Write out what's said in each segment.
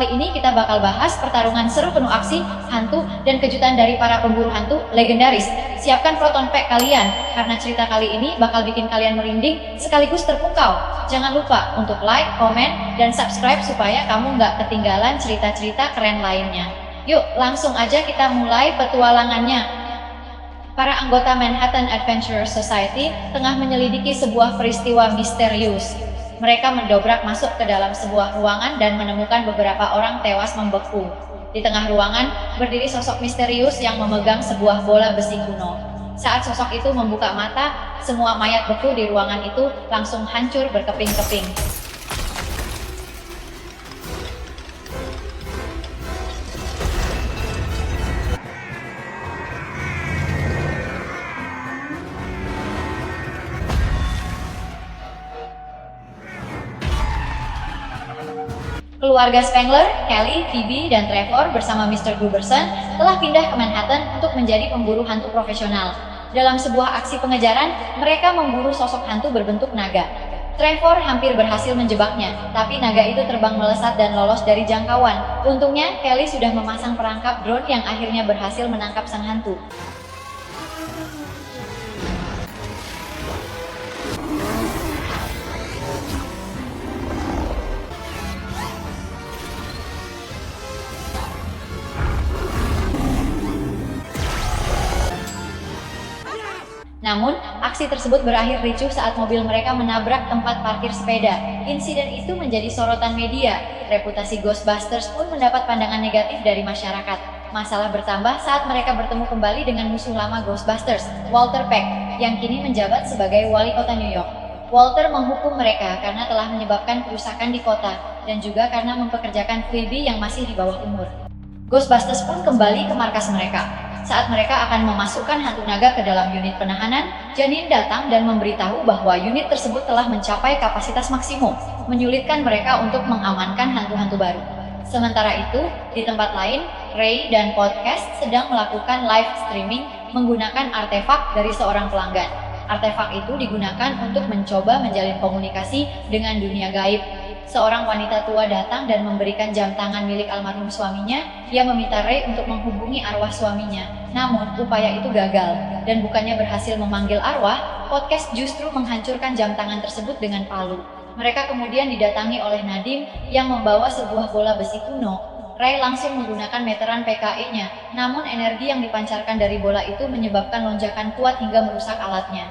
Kali ini kita bakal bahas pertarungan seru penuh aksi, hantu, dan kejutan dari para pemburu hantu legendaris. Siapkan proton pack kalian, karena cerita kali ini bakal bikin kalian merinding sekaligus terpukau. Jangan lupa untuk like, komen, dan subscribe supaya kamu nggak ketinggalan cerita-cerita keren lainnya. Yuk, langsung aja kita mulai petualangannya. Para anggota Manhattan Adventurer Society tengah menyelidiki sebuah peristiwa misterius. Mereka mendobrak masuk ke dalam sebuah ruangan dan menemukan beberapa orang tewas membeku. Di tengah ruangan, berdiri sosok misterius yang memegang sebuah bola besi kuno. Saat sosok itu membuka mata, semua mayat beku di ruangan itu langsung hancur berkeping-keping. Keluarga Spengler, Kelly, Phoebe, dan Trevor bersama Mr. Gruberson telah pindah ke Manhattan untuk menjadi pemburu hantu profesional. Dalam sebuah aksi pengejaran, mereka memburu sosok hantu berbentuk naga. Trevor hampir berhasil menjebaknya, tapi naga itu terbang melesat dan lolos dari jangkauan. Untungnya, Kelly sudah memasang perangkap drone yang akhirnya berhasil menangkap sang hantu. Namun, aksi tersebut berakhir ricuh saat mobil mereka menabrak tempat parkir sepeda. Insiden itu menjadi sorotan media. Reputasi Ghostbusters pun mendapat pandangan negatif dari masyarakat. Masalah bertambah saat mereka bertemu kembali dengan musuh lama Ghostbusters, Walter Peck, yang kini menjabat sebagai wali kota New York. Walter menghukum mereka karena telah menyebabkan kerusakan di kota, dan juga karena mempekerjakan Phoebe yang masih di bawah umur. Ghostbusters pun kembali ke markas mereka. Saat mereka akan memasukkan hantu naga ke dalam unit penahanan, Janine datang dan memberitahu bahwa unit tersebut telah mencapai kapasitas maksimum, menyulitkan mereka untuk mengamankan hantu-hantu baru. Sementara itu, di tempat lain, Ray dan Podcast sedang melakukan live streaming menggunakan artefak dari seorang pelanggan. Artefak itu digunakan untuk mencoba menjalin komunikasi dengan dunia gaib. Seorang wanita tua datang dan memberikan jam tangan milik almarhum suaminya. Ia meminta Ray untuk menghubungi arwah suaminya. Namun, upaya itu gagal, dan bukannya berhasil memanggil arwah, Podcast justru menghancurkan jam tangan tersebut dengan palu. Mereka kemudian didatangi oleh Nadim yang membawa sebuah bola besi kuno. Ray langsung menggunakan meteran PKE-nya, namun energi yang dipancarkan dari bola itu menyebabkan lonjakan kuat hingga merusak alatnya.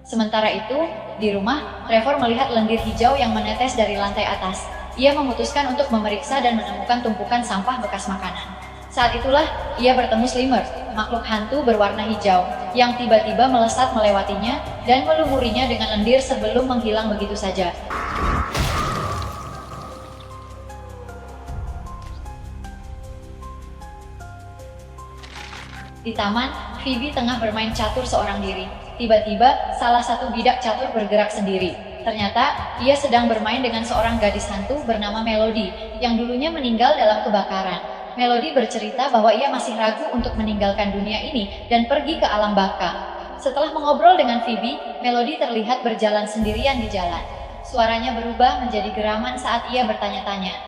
Sementara itu, di rumah, Trevor melihat lendir hijau yang menetes dari lantai atas. Ia memutuskan untuk memeriksa dan menemukan tumpukan sampah bekas makanan. Saat itulah, ia bertemu Slimmer, makhluk hantu berwarna hijau, yang tiba-tiba melesat melewatinya dan melumurinya dengan lendir sebelum menghilang begitu saja. Di taman, Phoebe tengah bermain catur seorang diri. Tiba-tiba, salah satu bidak catur bergerak sendiri. Ternyata, ia sedang bermain dengan seorang gadis hantu bernama Melody, yang dulunya meninggal dalam kebakaran. Melody bercerita bahwa ia masih ragu untuk meninggalkan dunia ini dan pergi ke alam baka. Setelah mengobrol dengan Phoebe, Melody terlihat berjalan sendirian di jalan. Suaranya berubah menjadi geraman saat ia bertanya-tanya.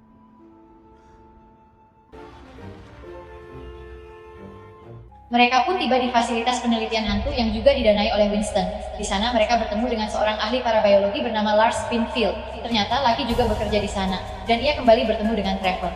Mereka pun tiba di fasilitas penelitian hantu yang juga didanai oleh Winston. Di sana mereka bertemu dengan seorang ahli parabiologi bernama Lars Springfield. Ternyata Lucky juga bekerja di sana, dan ia kembali bertemu dengan Trevor.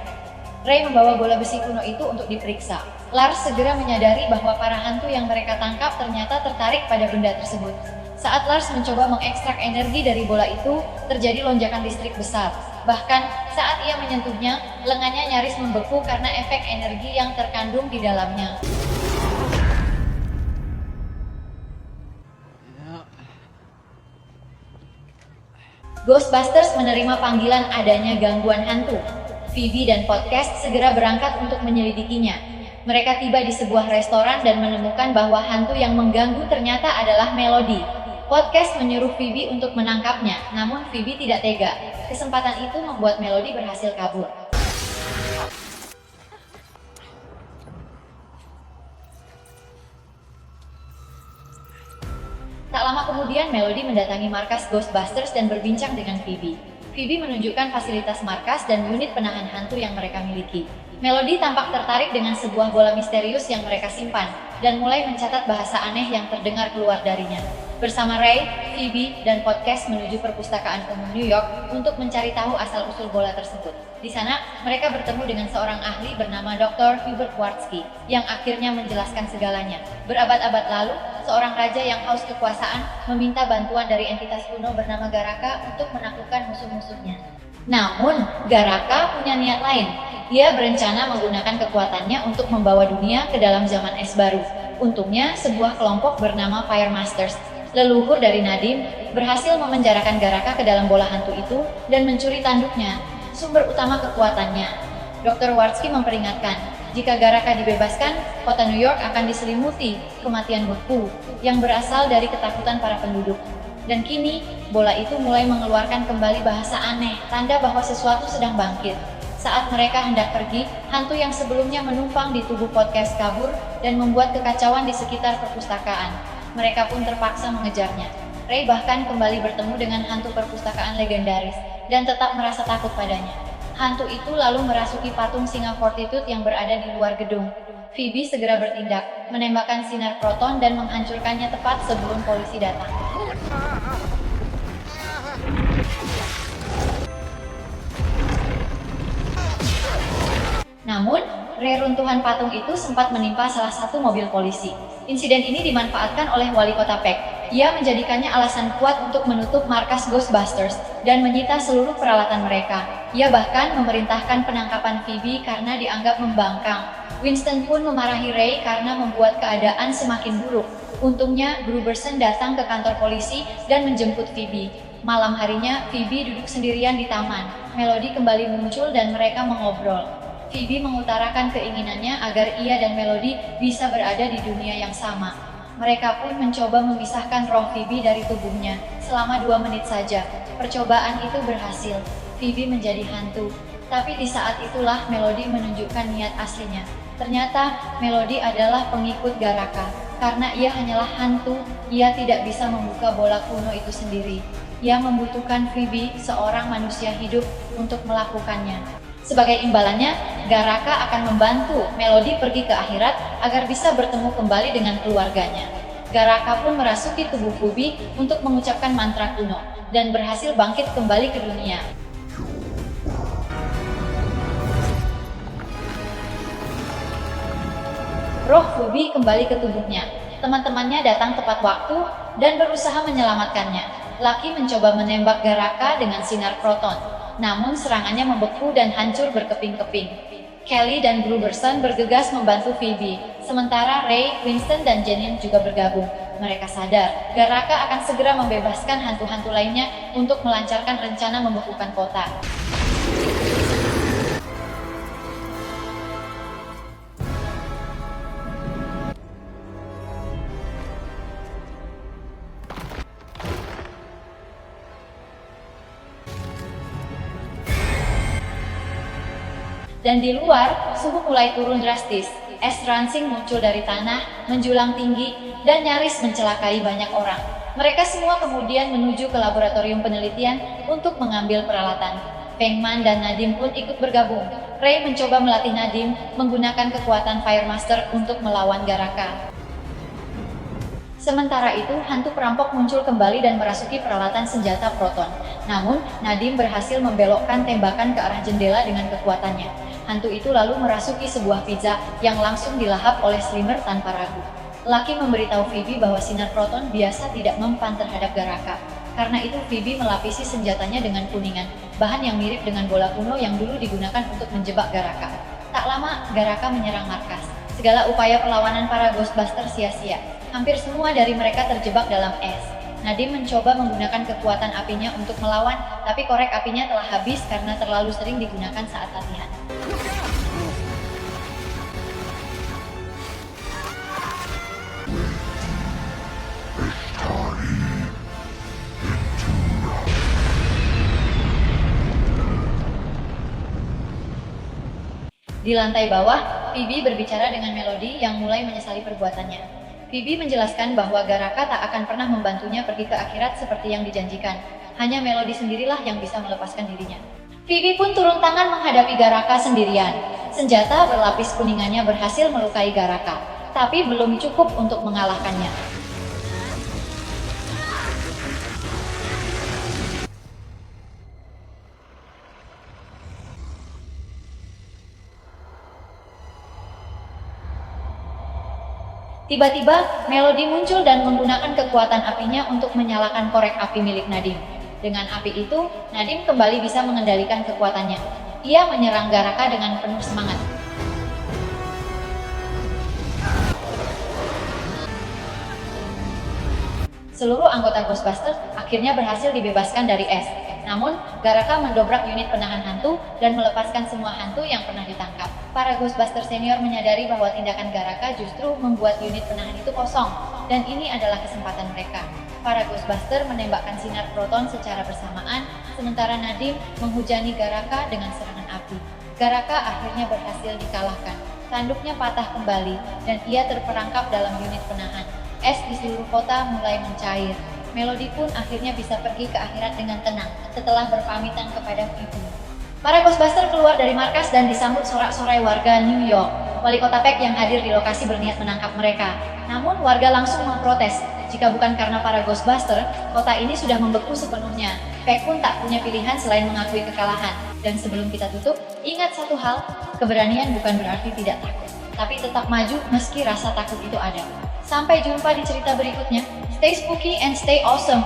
Ray membawa bola besi kuno itu untuk diperiksa. Lars segera menyadari bahwa para hantu yang mereka tangkap ternyata tertarik pada benda tersebut. Saat Lars mencoba mengekstrak energi dari bola itu, terjadi lonjakan listrik besar. Bahkan, saat ia menyentuhnya, lengannya nyaris membeku karena efek energi yang terkandung di dalamnya. Ghostbusters menerima panggilan adanya gangguan hantu. Phoebe dan Podcast segera berangkat untuk menyelidikinya. Mereka tiba di sebuah restoran dan menemukan bahwa hantu yang mengganggu ternyata adalah Melody. Podcast menyuruh Phoebe untuk menangkapnya, namun Phoebe tidak tega. Kesempatan itu membuat Melody berhasil kabur. Tak lama kemudian, kemudian Melody mendatangi markas Ghostbusters dan berbincang dengan Phoebe. Phoebe menunjukkan fasilitas markas dan unit penahan hantu yang mereka miliki. Melody tampak tertarik dengan sebuah bola misterius yang mereka simpan, dan mulai mencatat bahasa aneh yang terdengar keluar darinya. Bersama Ray, Phoebe, dan Podcast menuju perpustakaan umum New York untuk mencari tahu asal-usul bola tersebut. Di sana, mereka bertemu dengan seorang ahli bernama Dr. Hubert Wartsky, yang akhirnya menjelaskan segalanya. Berabad-abad lalu, seorang raja yang haus kekuasaan meminta bantuan dari entitas kuno bernama Garaka untuk menaklukkan musuh-musuhnya. Namun, Garaka punya niat lain. Ia berencana menggunakan kekuatannya untuk membawa dunia ke dalam zaman es baru. Untungnya, sebuah kelompok bernama Fire Masters, leluhur dari Nadim, berhasil memenjarakan Garaka ke dalam bola hantu itu dan mencuri tanduknya, sumber utama kekuatannya. Dr. Wartsky memperingatkan, jika Garaka dibebaskan, kota New York akan diselimuti kematian beku yang berasal dari ketakutan para penduduk. Dan kini, bola itu mulai mengeluarkan kembali bahasa aneh, tanda bahwa sesuatu sedang bangkit. Saat mereka hendak pergi, hantu yang sebelumnya menumpang di tubuh Podcast kabur dan membuat kekacauan di sekitar perpustakaan. Mereka pun terpaksa mengejarnya. Ray bahkan kembali bertemu dengan hantu perpustakaan legendaris dan tetap merasa takut padanya. Hantu itu lalu merasuki patung singa Fortitude yang berada di luar gedung. Phoebe segera bertindak, menembakkan sinar proton dan menghancurkannya tepat sebelum polisi datang. Namun, reruntuhan patung itu sempat menimpa salah satu mobil polisi. Insiden ini dimanfaatkan oleh wali kota Peck. Ia menjadikannya alasan kuat untuk menutup markas Ghostbusters dan menyita seluruh peralatan mereka. Ia bahkan memerintahkan penangkapan Phoebe karena dianggap membangkang. Winston pun memarahi Ray karena membuat keadaan semakin buruk. Untungnya, Gruberson datang ke kantor polisi dan menjemput Phoebe. Malam harinya, Phoebe duduk sendirian di taman. Melody kembali muncul dan mereka mengobrol. Phoebe mengutarakan keinginannya agar ia dan Melody bisa berada di dunia yang sama. Mereka pun mencoba memisahkan roh Phoebe dari tubuhnya selama 2 menit saja. Percobaan itu berhasil. Phoebe menjadi hantu. Tapi di saat itulah Melody menunjukkan niat aslinya. Ternyata Melody adalah pengikut Garaka. Karena ia hanyalah hantu, ia tidak bisa membuka bola kuno itu sendiri. Ia membutuhkan Phoebe, seorang manusia hidup, untuk melakukannya. Sebagai imbalannya, Garaka akan membantu Melody pergi ke akhirat agar bisa bertemu kembali dengan keluarganya. Garaka pun merasuki tubuh Phoebe untuk mengucapkan mantra kuno dan berhasil bangkit kembali ke dunia. Roh Phoebe kembali ke tubuhnya. Teman-temannya datang tepat waktu dan berusaha menyelamatkannya. Lucky mencoba menembak Garaka dengan sinar proton. Namun serangannya membeku dan hancur berkeping-keping. Kelly dan Gruberson bergegas membantu Phoebe, sementara Ray, Winston, dan Janine juga bergabung. Mereka sadar, Garaka akan segera membebaskan hantu-hantu lainnya untuk melancarkan rencana membekukan kota. Dan di luar, suhu mulai turun drastis. Es ransing muncul dari tanah, menjulang tinggi, dan nyaris mencelakai banyak orang. Mereka semua kemudian menuju ke laboratorium penelitian untuk mengambil peralatan. Fengman dan Nadim pun ikut bergabung. Ray mencoba melatih Nadim menggunakan kekuatan Fire Master untuk melawan Garaka. Sementara itu, hantu perampok muncul kembali dan merasuki peralatan senjata proton. Namun, Nadim berhasil membelokkan tembakan ke arah jendela dengan kekuatannya. Hantu itu lalu merasuki sebuah pizza yang langsung dilahap oleh Slimer tanpa ragu. Lucky memberitahu Phoebe bahwa sinar proton biasa tidak mempan terhadap Garaka. Karena itu Phoebe melapisi senjatanya dengan kuningan, bahan yang mirip dengan bola kuno yang dulu digunakan untuk menjebak Garaka. Tak lama, Garaka menyerang markas. Segala upaya perlawanan para Ghostbusters sia-sia. Hampir semua dari mereka terjebak dalam es. Nadim mencoba menggunakan kekuatan apinya untuk melawan, tapi korek apinya telah habis karena terlalu sering digunakan saat latihan. Di lantai bawah, Phoebe berbicara dengan Melody yang mulai menyesali perbuatannya. Phoebe menjelaskan bahwa Garaka tak akan pernah membantunya pergi ke akhirat seperti yang dijanjikan. Hanya Melody sendirilah yang bisa melepaskan dirinya. Phoebe pun turun tangan menghadapi Garaka sendirian. Senjata berlapis kuningannya berhasil melukai Garaka, tapi belum cukup untuk mengalahkannya. Tiba-tiba, Melody muncul dan menggunakan kekuatan apinya untuk menyalakan korek api milik Nadim. Dengan api itu, Nadim kembali bisa mengendalikan kekuatannya. Ia menyerang Garaka dengan penuh semangat. Seluruh anggota Ghostbusters akhirnya berhasil dibebaskan dari es. Namun, Garaka mendobrak unit penahan hantu dan melepaskan semua hantu yang pernah ditangkap. Para Ghostbusters senior menyadari bahwa tindakan Garaka justru membuat unit penahan itu kosong, dan ini adalah kesempatan mereka. Para Ghostbusters menembakkan sinar proton secara bersamaan, sementara Nadim menghujani Garaka dengan serangan api. Garaka akhirnya berhasil dikalahkan. Tanduknya patah kembali, dan ia terperangkap dalam unit penahan. Es di seluruh kota mulai mencair. Melody pun akhirnya bisa pergi ke akhirat dengan tenang setelah berpamitan kepada Phoebe. Para Ghostbusters keluar dari markas dan disambut sorak-sorai warga New York. Wali kota Peck yang hadir di lokasi berniat menangkap mereka. Namun warga langsung memprotes. Jika bukan karena para Ghostbusters, kota ini sudah membeku sepenuhnya. Peck pun tak punya pilihan selain mengakui kekalahan. Dan sebelum kita tutup, ingat satu hal, keberanian bukan berarti tidak takut, tapi tetap maju meski rasa takut itu ada. Sampai jumpa di cerita berikutnya. Stay spooky and stay awesome.